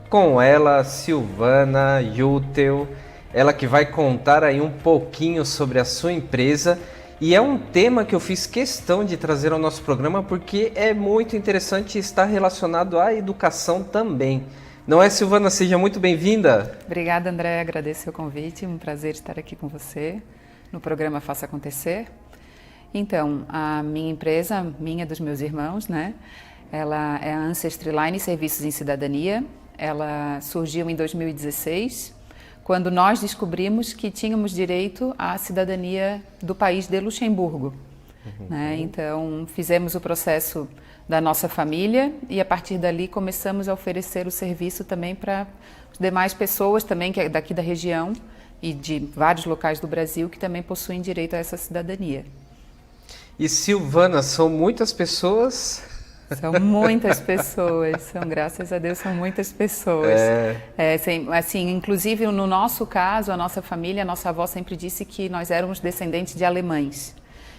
com ela, Silvana Yutel, ela que vai contar aí um pouquinho sobre a sua empresa. E é um tema que eu fiz questão de trazer ao nosso programa porque é muito interessante e está relacionado à educação também. Não é, Silvana? Seja muito bem-vinda. Obrigada, André. Agradeço o convite. Um prazer estar aqui com você no programa Faça Acontecer. Então, a minha empresa, dos meus irmãos, né? Ela é a Ancestry Line Serviços em Cidadania. Ela surgiu em 2016. Quando nós descobrimos que tínhamos direito à cidadania do país de Luxemburgo. Né? Então, fizemos o processo da nossa família e a partir dali começamos a oferecer o serviço também para as demais pessoas também que é daqui da região e de vários locais do Brasil que também possuem direito a essa cidadania. E Silvana, são muitas pessoas... São muitas pessoas, graças a Deus, são muitas pessoas. Assim, inclusive no nosso caso, a nossa família, a nossa avó sempre disse que nós éramos descendentes de alemães.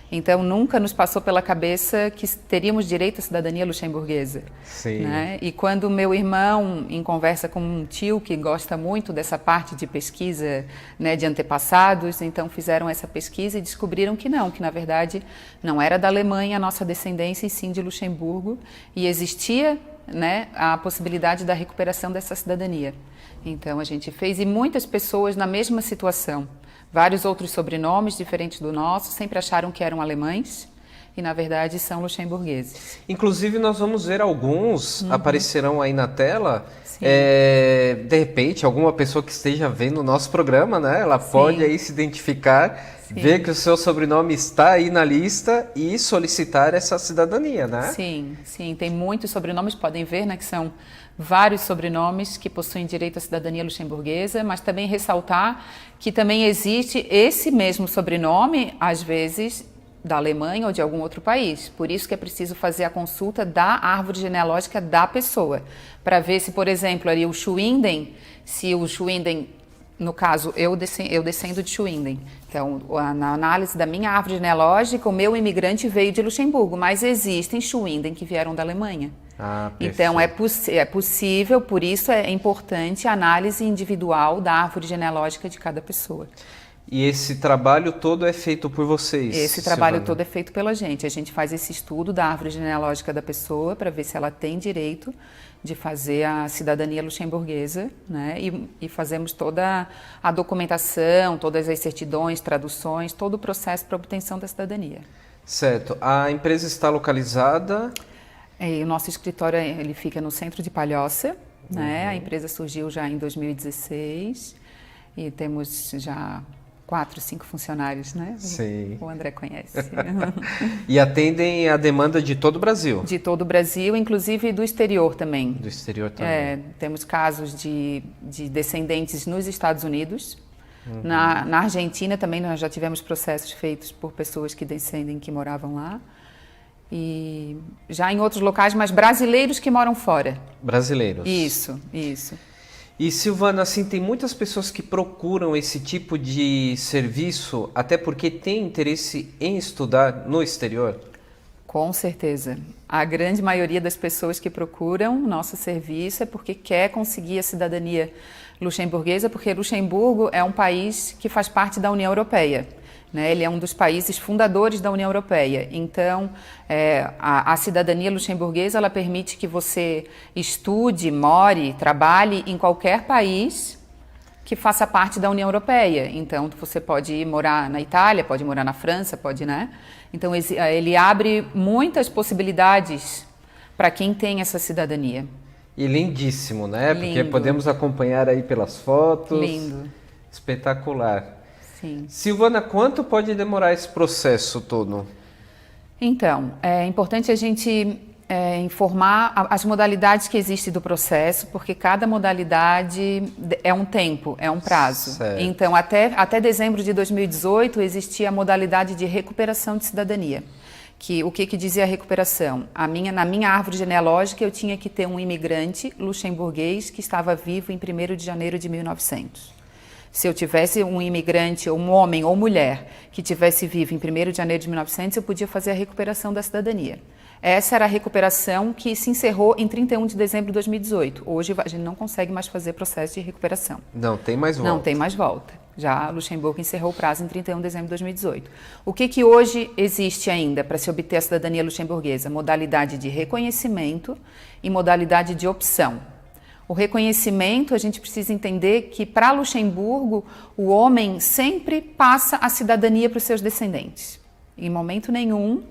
Então, nunca nos passou pela cabeça que teríamos direito à cidadania luxemburguesa. Sim. Né? E quando meu irmão, em conversa com um tio que gosta muito dessa parte de pesquisa, né, de antepassados, então fizeram essa pesquisa e descobriram que na verdade não era da Alemanha a nossa descendência, e sim de Luxemburgo, e existia, né, a possibilidade da recuperação dessa cidadania. Então, a gente fez, e muitas pessoas na mesma situação. Vários outros sobrenomes diferentes do nosso, sempre acharam que eram alemães e, na verdade, são luxemburgueses. Inclusive, nós vamos ver alguns, aparecerão aí na tela. De repente, alguma pessoa que esteja vendo o nosso programa, né? Ela pode aí se identificar, ver que o seu sobrenome está aí na lista e solicitar essa cidadania, né? Sim, tem muitos sobrenomes, podem ver, né, que são vários sobrenomes que possuem direito à cidadania luxemburguesa, mas também ressaltar que também existe esse mesmo sobrenome, às vezes, da Alemanha ou de algum outro país. Por isso que é preciso fazer a consulta da árvore genealógica da pessoa, para ver se, por exemplo, ali o Schwinden, se o Schwinden, no caso, eu descendo de Schwinden. Então, na análise da minha árvore genealógica, o meu imigrante veio de Luxemburgo, mas existem Schwinden que vieram da Alemanha. Então, é possível, por isso é importante a análise individual da árvore genealógica de cada pessoa. E esse trabalho todo é feito por vocês? Esse trabalho todo é feito pela gente. A gente faz esse estudo da árvore genealógica da pessoa para ver se ela tem direito de fazer a cidadania luxemburguesa, né? E fazemos toda a documentação, todas as certidões, traduções, todo o processo para obtenção da cidadania. Certo. A empresa está localizada... O nosso escritório ele fica no centro de Palhoça, né? A empresa surgiu já em 2016 e temos já 4, 5 funcionários, né? Sim. O André conhece. E atendem a demanda de todo o Brasil? De todo o Brasil, inclusive do exterior também. Do exterior também. Temos casos de descendentes nos Estados Unidos. Na Argentina também nós já tivemos processos feitos por pessoas que descendem, que moravam lá. E já em outros locais, mas brasileiros que moram fora. Brasileiros. Isso. E Silvana, assim, tem muitas pessoas que procuram esse tipo de serviço, até porque têm interesse em estudar no exterior? Com certeza. A grande maioria das pessoas que procuram nosso serviço é porque quer conseguir a cidadania luxemburguesa, porque Luxemburgo é um país que faz parte da União Europeia. Né? Ele é um dos países fundadores da União Europeia. Então, a cidadania luxemburguesa ela permite que você estude, more, trabalhe em qualquer país que faça parte da União Europeia. Então, você pode ir morar na Itália, pode morar na França, pode, né? Então, ele abre muitas possibilidades para quem tem essa cidadania. E lindíssimo, né? Lindo. Porque podemos acompanhar aí pelas fotos. Lindo. Espetacular. Sim. Silvana, quanto pode demorar esse processo todo? Então, é importante a gente informar as modalidades que existem do processo, porque cada modalidade é um tempo, é um prazo. Certo. Então, até dezembro de 2018, existia a modalidade de recuperação de cidadania. O que dizia a recuperação? Na minha árvore genealógica, eu tinha que ter um imigrante luxemburguês que estava vivo em 1º de janeiro de 1900. Se eu tivesse um imigrante, um homem ou mulher, que tivesse vivo em 1º de janeiro de 1900, eu podia fazer a recuperação da cidadania. Essa era a recuperação que se encerrou em 31 de dezembro de 2018. Hoje a gente não consegue mais fazer processo de recuperação. Não tem mais volta. Não tem mais volta. Já Luxemburgo encerrou o prazo em 31 de dezembro de 2018. O que hoje existe ainda para se obter a cidadania luxemburguesa? Modalidade de reconhecimento e modalidade de opção. O reconhecimento, a gente precisa entender que para Luxemburgo, o homem sempre passa a cidadania para os seus descendentes. Em momento nenhum,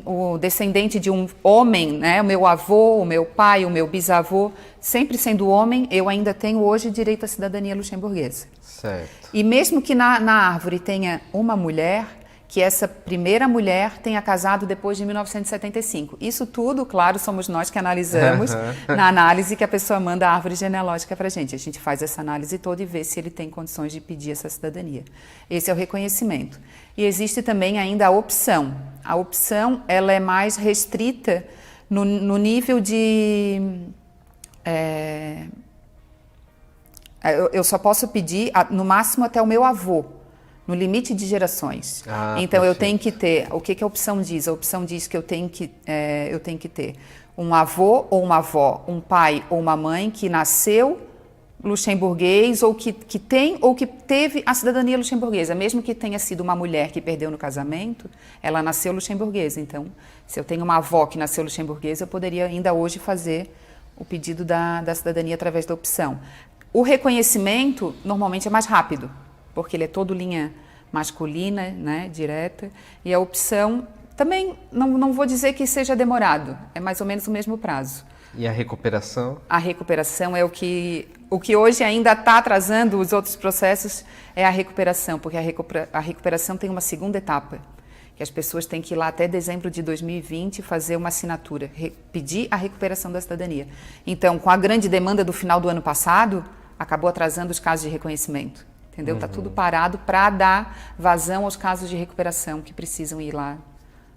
o descendente de um homem, né, o meu avô, o meu pai, o meu bisavô, sempre sendo homem, eu ainda tenho hoje direito à cidadania luxemburguesa. Certo. E mesmo que na árvore tenha uma mulher, que essa primeira mulher tenha casado depois de 1975. Isso tudo, claro, somos nós que analisamos na análise que a pessoa manda a árvore genealógica para a gente. A gente faz essa análise toda e vê se ele tem condições de pedir essa cidadania. Esse é o reconhecimento. E existe também ainda a opção. A opção, ela é mais restrita no nível de... eu só posso pedir, no máximo, até o meu avô. No limite de gerações. Então, eu tenho que ter... O que a opção diz? A opção diz que eu tenho que ter um avô ou uma avó, um pai ou uma mãe que nasceu luxemburguês ou que tem ou que teve a cidadania luxemburguesa. Mesmo que tenha sido uma mulher que perdeu no casamento, ela nasceu luxemburguesa. Então, se eu tenho uma avó que nasceu luxemburguesa, eu poderia ainda hoje fazer o pedido da cidadania através da opção. O reconhecimento, normalmente, é mais rápido, porque ele é todo linha masculina, né, direta, e a opção também, não vou dizer que seja demorado, é mais ou menos o mesmo prazo. E a recuperação? A recuperação é o que hoje ainda está atrasando os outros processos, é a recuperação, porque a recuperação tem uma segunda etapa, que as pessoas têm que ir lá até dezembro de 2020 fazer uma assinatura, pedir a recuperação da cidadania. Então, com a grande demanda do final do ano passado, acabou atrasando os casos de reconhecimento. Entendeu? Está tudo parado para dar vazão aos casos de recuperação que precisam ir lá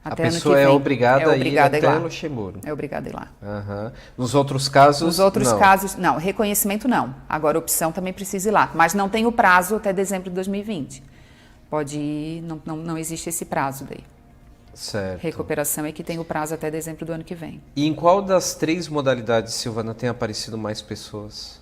até ano que vem. A pessoa é obrigada a ir até Luxemburgo. É obrigada a ir lá. Nos outros casos, Nos outros casos, não. Reconhecimento, não. Agora, opção também precisa ir lá. Mas não tem o prazo até dezembro de 2020. Pode ir, não existe esse prazo daí. Certo. Recuperação é que tem o prazo até dezembro do ano que vem. E em qual das 3 modalidades, Silvana, tem aparecido mais pessoas?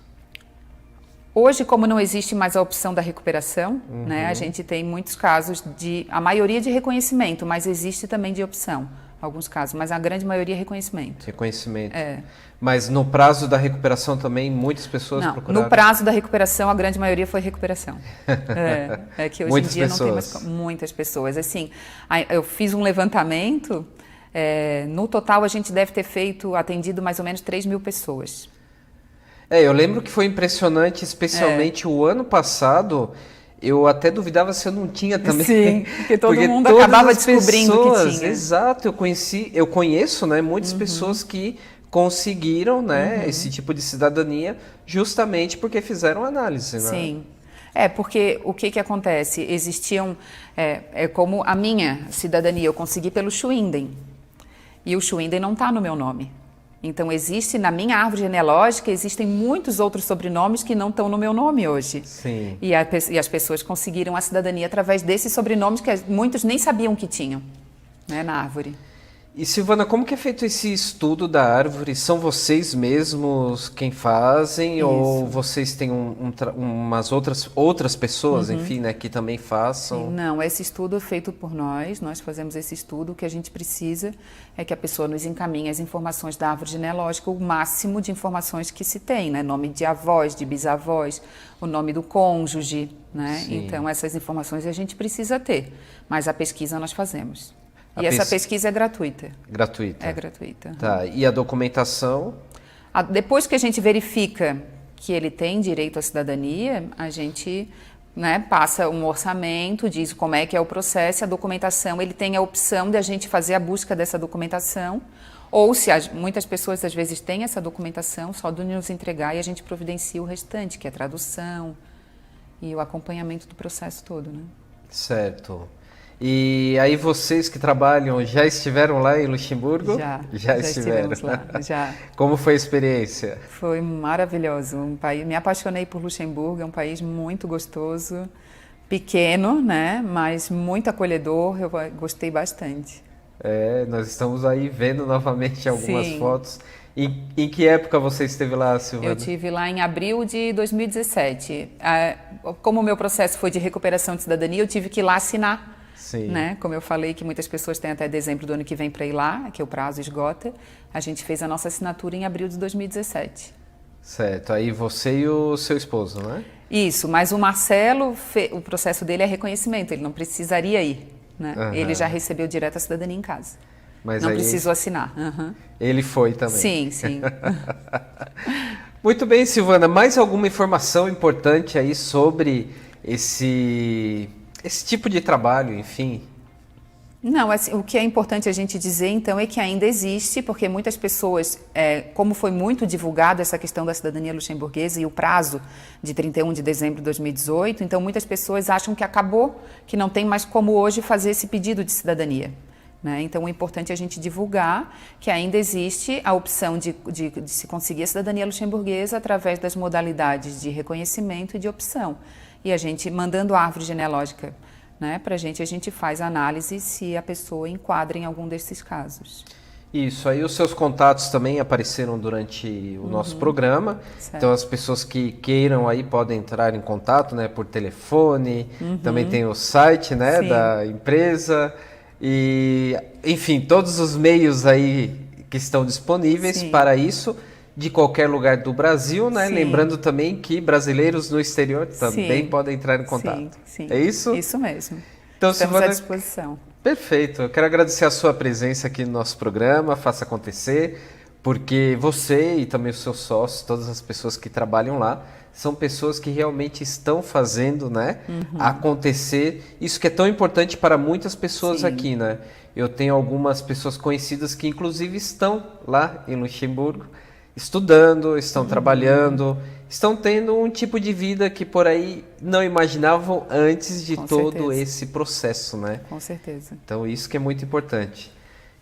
Hoje, como não existe mais a opção da recuperação, né, a gente tem muitos casos a maioria de reconhecimento, mas existe também de opção, alguns casos, mas a grande maioria é reconhecimento. Reconhecimento. É. Mas no prazo da recuperação também muitas pessoas procuraram? No prazo da recuperação, a grande maioria foi recuperação. É que hoje muitas em dia pessoas. Não tem mais muitas pessoas. Assim, eu fiz um levantamento, no total a gente deve ter atendido mais ou menos 3.000 pessoas. Eu lembro que foi impressionante, especialmente o ano passado, eu até duvidava se eu não tinha também. Sim, porque todo mundo acabava descobrindo que tinha. Exato, eu conheço, né, muitas pessoas que conseguiram, né, esse tipo de cidadania justamente porque fizeram análise, né? Sim. Porque o que acontece? Existiam, como a minha cidadania, eu consegui pelo Schwinden, e o Schwinden não está no meu nome. Então, na minha árvore genealógica, existem muitos outros sobrenomes que não estão no meu nome hoje. Sim. E as pessoas conseguiram a cidadania através desses sobrenomes que muitos nem sabiam que tinham, né, na árvore. E, Silvana, como que é feito esse estudo da árvore? São vocês mesmos quem fazem? Isso. Ou vocês têm umas outras pessoas, enfim, né, que também façam? Sim, não, esse estudo é feito por nós fazemos esse estudo. O que a gente precisa é que a pessoa nos encaminhe as informações da árvore genealógica, o máximo de informações que se tem, né? Nome de avós, de bisavós, o nome do cônjuge, né? Sim. Então, essas informações a gente precisa ter, mas a pesquisa nós fazemos. E essa pesquisa é gratuita. Gratuita? É gratuita. Tá, e a documentação? Depois que a gente verifica que ele tem direito à cidadania, a gente, né, passa um orçamento, diz como é que é o processo, a documentação, ele tem a opção de a gente fazer a busca dessa documentação, ou se muitas pessoas às vezes têm essa documentação, só de nos entregar e a gente providencia o restante, que é a tradução e o acompanhamento do processo todo, né? Certo. E aí vocês que trabalham já estiveram lá em Luxemburgo? Já estiveram. estivemos lá, já. Como foi a experiência? Foi maravilhoso. Me apaixonei por Luxemburgo, é um país muito gostoso, pequeno, né? Mas muito acolhedor, eu gostei bastante. Nós estamos aí vendo novamente algumas fotos. Em que época você esteve lá, Silvana? Eu estive lá em abril de 2017. Como o meu processo foi de recuperação de cidadania, eu tive que ir lá assinar. Sim. Né? Como eu falei que muitas pessoas têm até dezembro do ano que vem para ir lá, que o prazo esgota, a gente fez a nossa assinatura em abril de 2017. Certo, aí você e o seu esposo, né? Isso, mas o Marcelo, o processo dele é reconhecimento, ele não precisaria ir, né? Ele já recebeu direto a cidadania em casa. Mas não aí precisou assinar. Ele foi também. Sim, sim. Muito bem, Silvana, mais alguma informação importante aí sobre esse tipo de trabalho, enfim? Não, assim, o que é importante a gente dizer, então, é que ainda existe, porque muitas pessoas, como foi muito divulgado essa questão da cidadania luxemburguesa e o prazo de 31 de dezembro de 2018, então muitas pessoas acham que acabou, que não tem mais como hoje fazer esse pedido de cidadania. Né? Então, o importante é a gente divulgar que ainda existe a opção de se conseguir a cidadania luxemburguesa através das modalidades de reconhecimento e de opção. E a gente, mandando a árvore genealógica, né, para a gente faz a análise se a pessoa enquadra em algum desses casos. Isso, aí os seus contatos também apareceram durante o nosso programa, certo. Então as pessoas que queiram aí podem entrar em contato, né, por telefone, também tem o site, né, da empresa, e enfim, todos os meios aí que estão disponíveis para isso, de qualquer lugar do Brasil, né? Lembrando também que brasileiros no exterior também podem entrar em contato. Sim. É isso? Isso mesmo. Então, estamos Silvana, à disposição. Perfeito. Eu quero agradecer a sua presença aqui no nosso programa, Faça Acontecer, porque você e também os seus sócios, todas as pessoas que trabalham lá, são pessoas que realmente estão fazendo, né, acontecer. Isso que é tão importante para muitas pessoas aqui, né? Eu tenho algumas pessoas conhecidas que inclusive estão lá em Luxemburgo, estudando, estão trabalhando, estão tendo um tipo de vida que por aí não imaginavam antes de todo esse processo, né? Com certeza. Então isso que é muito importante.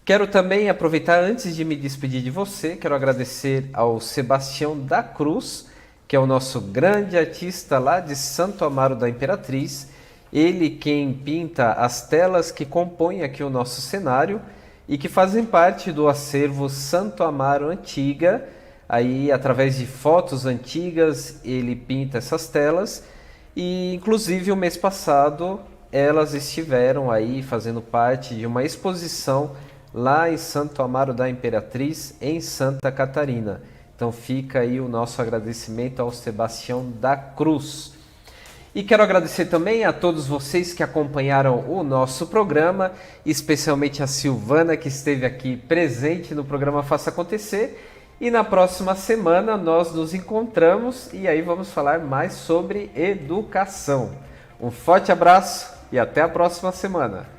Quero também aproveitar, antes de me despedir de você, quero agradecer ao Sebastião da Cruz, que é o nosso grande artista lá de Santo Amaro da Imperatriz. Ele quem pinta as telas que compõem aqui o nosso cenário e que fazem parte do acervo Santo Amaro Antiga. Aí, através de fotos antigas, ele pinta essas telas e, inclusive, o mês passado, elas estiveram aí fazendo parte de uma exposição lá em Santo Amaro da Imperatriz, em Santa Catarina. Então, fica aí o nosso agradecimento ao Sebastião da Cruz. E quero agradecer também a todos vocês que acompanharam o nosso programa, especialmente a Silvana, que esteve aqui presente no programa Faça Acontecer. E na próxima semana nós nos encontramos e aí vamos falar mais sobre educação. Um forte abraço e até a próxima semana.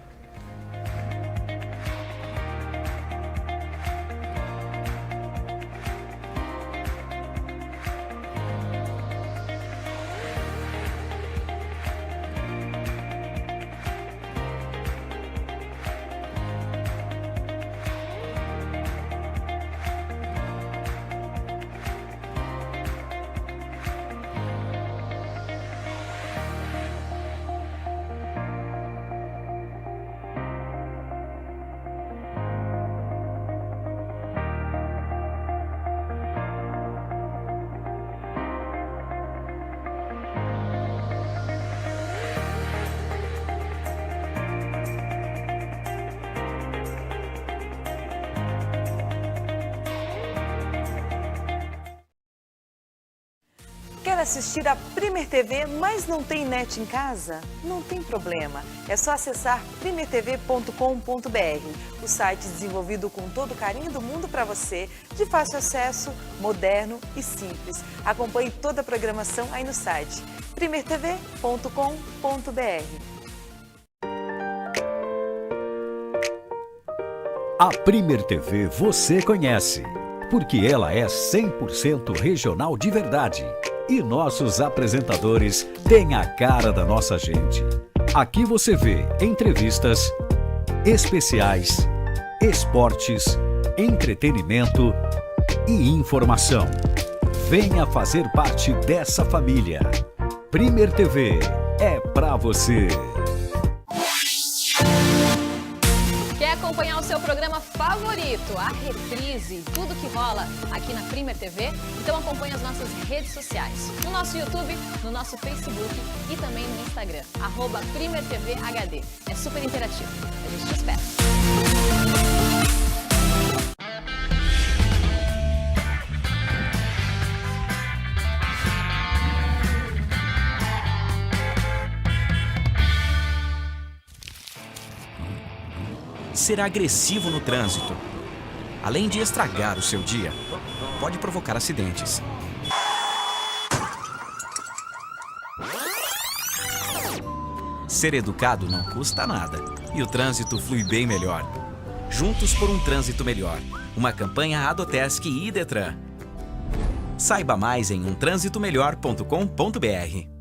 Quer assistir a Primer TV, mas não tem net em casa? Não tem problema, é só acessar primertv.com.br, o site desenvolvido com todo o carinho do mundo para você, de fácil acesso, moderno e simples. Acompanhe toda a programação aí no site primertv.com.br. A Primer TV você conhece, porque ela é 100% regional de verdade. E nossos apresentadores têm a cara da nossa gente. Aqui você vê entrevistas, especiais, esportes, entretenimento e informação. Venha fazer parte dessa família. Primer TV é pra você. Quer acompanhar o seu programa favorito, a reprise, tudo que rola aqui na Primer TV? Então acompanhe as nossas redes sociais, no nosso YouTube, no nosso Facebook e também no Instagram, @PrimerTVHD. É super interativo. A gente te espera. Ser agressivo no trânsito, além de estragar o seu dia, pode provocar acidentes. Ser educado não custa nada e o trânsito flui bem melhor. Juntos por um trânsito melhor. Uma campanha Adotesc e Idetran. Saiba mais em umtransitomelhor.com.br.